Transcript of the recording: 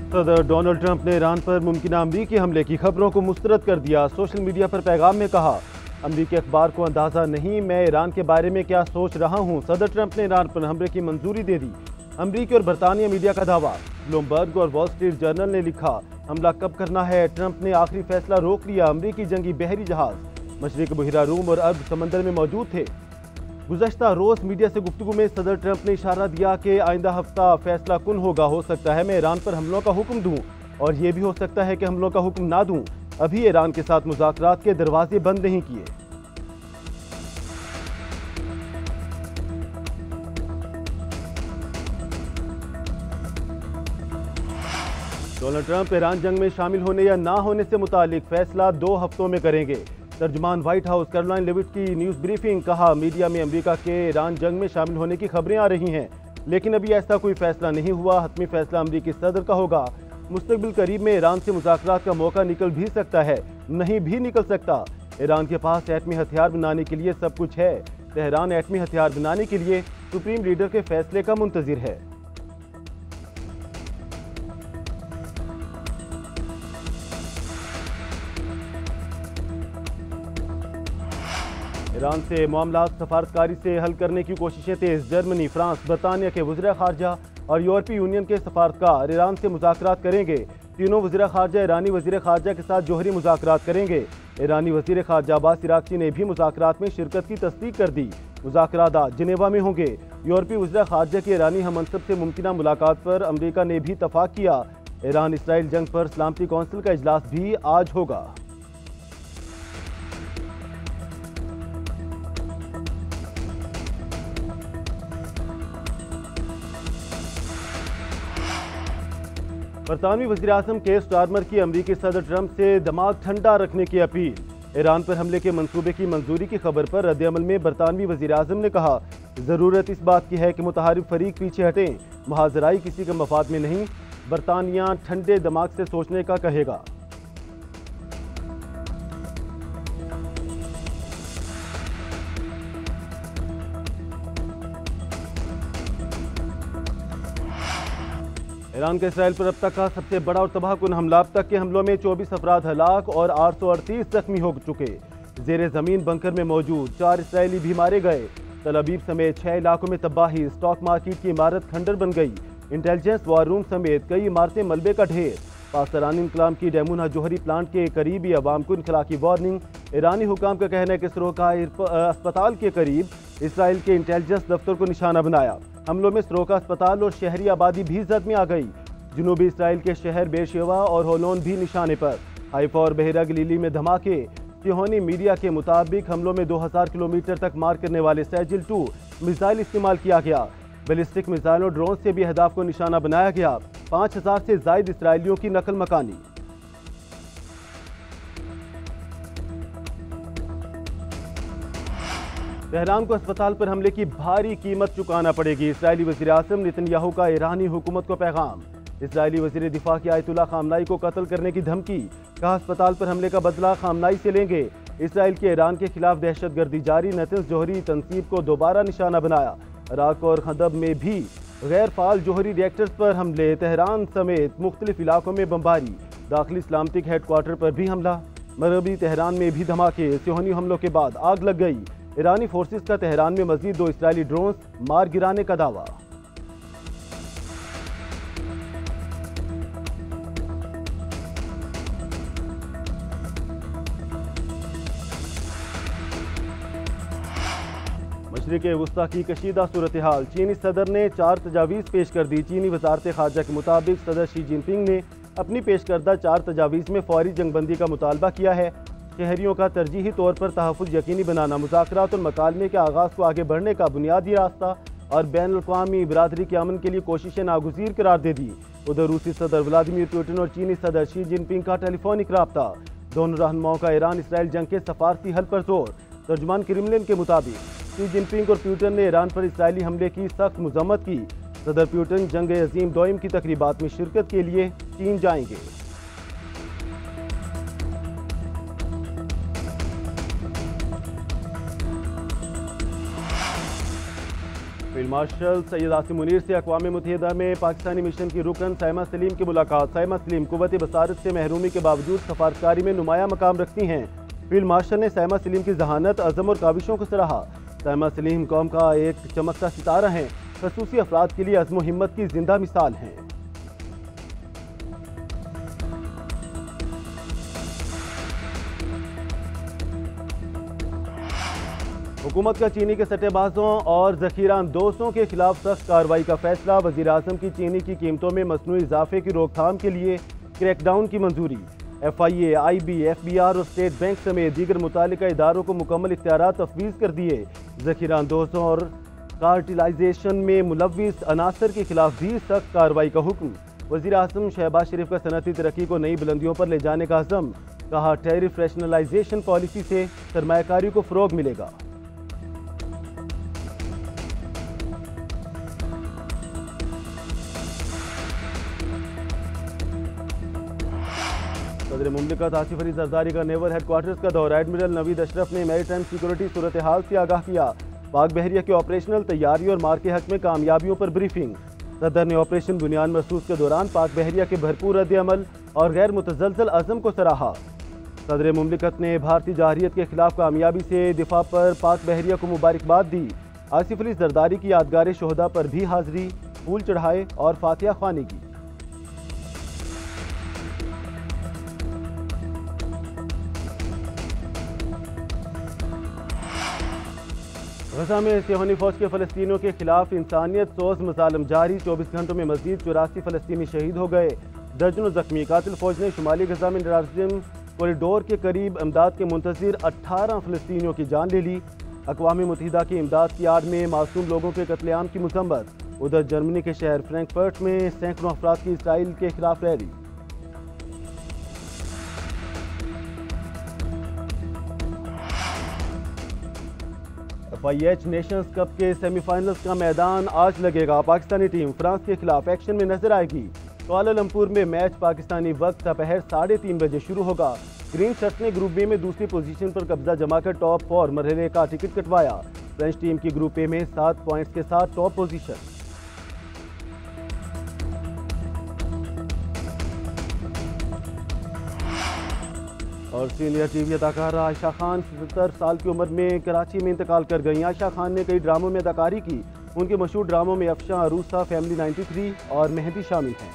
सदर Donald Trump ने Iran पर मुमकिन अमरीकी हमले की खबरों को मुस्तरद कर दिया। सोशल मीडिया पर पैगाम में कहा, अमरीकी अखबार को अंदाजा नहीं मैं ईरान के बारे में क्या सोच रहा हूं। सदर ट्रंप ने ईरान पर हमले की मंजूरी दे दी। अमरीकी और बरतानिया मीडिया का दावा। ब्लूमबर्ग और वॉल स्ट्रीट जर्नल ने लिखा, हमला कब करना है, ट्रंप ने आखिरी फैसला रोक लिया। अमरीकी जंगी बहरी जहाज मशरिक बहिरा रूम और अरब समंदर में मौजूद थे। गुज़श्ता रोज़ मीडिया से गुफ्तगू में सदर ट्रंप ने इशारा दिया कि आइंदा हफ्ता फैसला कुन होगा। हो सकता है मैं ईरान पर हमलों का हुक्म दूं और ये भी हो सकता है कि हमलों का हुक्म ना दूं। अभी ईरान के साथ मुज़ाकरात के दरवाजे बंद नहीं किए। डोनाल्ड ट्रंप ईरान जंग में शामिल होने या ना होने से मुतालिक फैसला 2 हफ्तों में करेंगे। तर्जुमान व्हाइट हाउस कैरोलाइन लेविट की न्यूज़ ब्रीफिंग। कहा, मीडिया में अमेरिका के ईरान जंग में शामिल होने की खबरें आ रही हैं, लेकिन अभी ऐसा कोई फैसला नहीं हुआ। हतमी फैसला अमेरिकी सदर का होगा। मुस्तकबिल करीब में ईरान से मुज़ाकरात का मौका निकल भी सकता है, नहीं भी निकल सकता। ईरान के पास एटमी हथियार बनाने के लिए सब कुछ है। तेहरान एटमी हथियार बनाने के लिए सुप्रीम लीडर के फैसले का मुंतजिर है। ईरान से मामलात सफारतकारी से हल करने की कोशिशें तेज। जर्मनी, फ्रांस, बरतानिया के वज़ीर ख़ारजा और यूरोपीय यूनियन के सफारतकार ईरान से मुज़ाकरात करेंगे। तीनों वज़ीर ख़ारजा ईरानी वज़ीर ख़ारजा के साथ जोहरी मुज़ाकरात करेंगे। ईरानी वज़ीर ख़ारजा अब्बास इराक़ची ने भी मुज़ाकरात में शिरकत की तस्दीक कर दी। मुज़ाकरात आज जिनेवा में होंगे। यूरोपीय वज़ीर ख़ारजा की ईरानी हममनसब से मुमकिन मुलाकात पर अमरीका ने भी इत्तफ़ाक़ किया। ईरान इसराइल जंग पर सलामती कौंसिल का इजलास भी आज होगा। बरतानवी वज़ीर-ए-आज़म केर स्टारमर की अमरीकी सदर ट्रंप से दिमाग ठंडा रखने की अपील। ईरान पर हमले के मंसूबे की मंजूरी की खबर पर रद्द-ए-अमल में बरतानवी वज़ीर-ए-आज़म ने कहा, ज़रूरत इस बात की है कि मुतहारिब फरीक पीछे हटें, मुहाज़राई किसी के मफाद में नहीं। बरतानिया ठंडे दिमाग से सोचने का कहेगा। ईरान का इसराइल पर अब तक का सबसे बड़ा और तबाहकुन हमला। अब तक के हमलों में 24 अफराद हलाक और 838 जख्मी हो चुके। जेर ज़मीन बंकर में मौजूद 4 इसराइली भी मारे गए। तल अवीव समेत 6 इलाकों में तबाही। स्टॉक मार्केट की इमारत खंडर बन गई। इंटेलिजेंस वार रूम समेत कई इमारतें मलबे का ढेर। पाकिस्तानी इंकलाब की डेमुना जोहरी प्लांट के करीब ही अवाम को इनखला की वार्निंग। ईरानी हुकाम का कहना है कि सरोका अस्पताल के करीब इसराइल के इंटेलिजेंस दफ्तर को निशाना बनाया। हमलों में सरोका अस्पताल और शहरी आबादी भी जद में आ गई। जनूबी इसराइल के शहर बेरशेवा और होलोन भी निशाने पर। हाइफा और बहरा गलीली में धमाके। सिहोनी मीडिया के मुताबिक हमलों में 2000 किलोमीटर तक मार करने वाले सैजिल 2 मिसाइल इस्तेमाल किया गया। बैलिस्टिक मिसाइलों ड्रोन से भी अहदाफ को निशाना बनाया गया। 5000 से जायद इसराइलियों की नकल मकानी। तेहरान को अस्पताल पर हमले की भारी कीमत चुकाना पड़ेगी। इसराइली वज़ीर-ए-आज़म नेतन्याहू का ईरानी हुकूमत को पैगाम। इसराइली वज़ीर दिफा की आयतुल्लाह खामनाई को कत्ल करने की धमकी। कहा, अस्पताल पर हमले का बदला खामनाई से लेंगे। इसराइल के ईरान के खिलाफ दहशतगर्दी जारी। नेतन्स जोहरी तनसीब को दोबारा निशाना बनाया। इराक और खंदब में भी गैर फाल जोहरी रिएक्टर्स पर हमले। तेहरान समेत मुख्तलिफ इलाकों में बमबारी। दाखिली इस्लामिक हेडक्वार्टर पर भी हमला। मगरबी तेहरान में भी धमाके। सिहोनी हमलों के बाद आग लग गई। ईरानी फोर्सेस का तेहरान में मजीद 2 इसराइली ड्रोन्स मार गिराने का दावा। मशरिक़ वुस्ता की कशीदा सूरत हाल। चीनी सदर ने 4 तजावीज़ पेश कर दी। चीनी वज़ारत ख़ारजा के मुताबिक सदर शी जिनपिंग ने अपनी पेश करदा 4 तजावीज़ में फौरी जंगबंदी का मुतालबा किया है। शहरियों का तरजीही तौर पर तहफ़्फ़ुज़ यकीनी बनाना, मुज़ाकरात और मकालमे के आगाज़ को आगे बढ़ने का बुनियादी रास्ता और बैनुल-अक़वामी बिरादरी के अमन के लिए कोशिशें नागुज़ीर करार दे दी। उधर रूसी सदर व्लादिमीर पुतिन और चीनी सदर शी जिनपिंग का टेलीफोनिक राब्ता। दोनों रहनुमाओं का ईरान इसराइल जंग के सफारती हल पर जोर। तर्जुमान क्रेमलिन के मुताबिक शी जिनपिंग और पुतिन ने ईरान पर इसराइली हमले की सख्त मज़म्मत की। सदर पुतिन जंग अज़ीम दोइम की तकरीबात में शिरकत के लिए चीन जाएंगे। फील्ड मार्शल सैयद आसिम मुनीर से अक़वाम मुत्तहिदा में पाकिस्तानी मिशन की रुकन साइमा सलीम की मुलाकात। साइमा सलीम कुव्वत बसारत से महरूमी के बावजूद सफारतकारी में नुमाया मकाम रखती हैं। फील्ड मार्शल ने साइमा सलीम की जहानत, अज़म और काविशों को सराहा। साइमा सलीम कौम का एक चमकता सितारा हैं, खसूसी अफराद के लिए अज़्म हिम्मत की जिंदा मिसाल हैं। हुकूमत का चीनी के सट्टेबाजों और ज़ख़ीरांदोज़ों के खिलाफ सख्त कार्रवाई का फैसला। वज़ीर आज़म की चीनी की कीमतों में मसनूई इजाफे की रोकथाम के लिए क्रैकडाउन की मंजूरी। FIA, IB, FBR और स्टेट बैंक समेत दीगर मुतालिका इदारों को मुकम्मल इख्तियारात तफवीज़ कर दिए। ज़ख़ीरांदोज़ों और कार्टिलाइजेशन में मुलव्विस अनासर के खिलाफ भी सख्त कार्रवाई का हुक्म। वज़ीर आज़म शहबाज शरीफ का सनअती तरक्की को नई बुलंदियों पर ले जाने का अज़म। कहा, टैरिफ रैशनलाइजेशन पॉलिसी से सरमायाकारी को फ़रोग मिलेगा। सदर मुमलिकत आसिफ अली जरदारी का नेवल हेडक्वार्टर्स का दौरा। एडमिरल नवीद अशरफ ने मैरीटाइम सिक्योरिटी सूरत हाल से आगाह किया। पाक बहरिया के ऑपरेशनल तैयारी और मार के हक में कामयाबियों पर ब्रीफिंग। सदर ने ऑपरेशन बुनियान महसूस के दौरान पाक बहरिया के भरपूर रद्द-ए-अमल और गैर मुतज़लज़ल अज़म को सराहा। सदर मुमलिकत ने भारतीय जारहियत के खिलाफ कामयाबी से दिफा पर पाक बहरिया को मुबारकबाद दी। आसिफ अली जरदारी की यादगार शोहदा पर भी हाजिरी, फूल चढ़ाए और फातिहा ख्वानी की। गजा में सिहोनी फौज के फ़लस्तीनियों के खिलाफ इंसानियत सोज मज़ालिम जारी। 24 घंटों में मज़ीद 84 फ़लस्तीनी शहीद हो गए, दर्जनों जख्मी। कातिल फौज ने शुमाली गजा में नाज़िम कॉरिडोर के करीब इमदाद के मुंतज़िर 18 फ़लस्तीनियों की जान ले ली। अक़वाम मुत्तहिदा की इमदाद की आड़ में मासूम लोगों के कत्लेआम की मज़म्मत। उधर जर्मनी के शहर फ्रैंकफर्ट में सैकड़ों अफराद की इसराइल के खिलाफ रैली। FIH नेशंस कप के सेमीफाइनल्स का मैदान आज लगेगा। पाकिस्तानी टीम फ्रांस के खिलाफ एक्शन में नजर आएगी। कुआलालंपुर में मैच पाकिस्तानी वक्त दोपहर 3:30 बजे शुरू होगा। ग्रीन शर्ट ने ग्रुप बी में दूसरी पोजीशन पर कब्जा जमाकर टॉप 4 मरहले का टिकट कटवाया। फ्रेंच टीम की ग्रुप ए में 7 पॉइंट्स के साथ टॉप पोजीशन। और सीनियर टीवी अदाकारा आयशा खान 70 साल की उम्र में कराची में इंतकाल कर गई। आयशा खान ने कई ड्रामों में अदाकारी की। उनके मशहूर ड्रामों में अफशां, अरूसा, फैमिली 93 और मेहंदी शामिल हैं।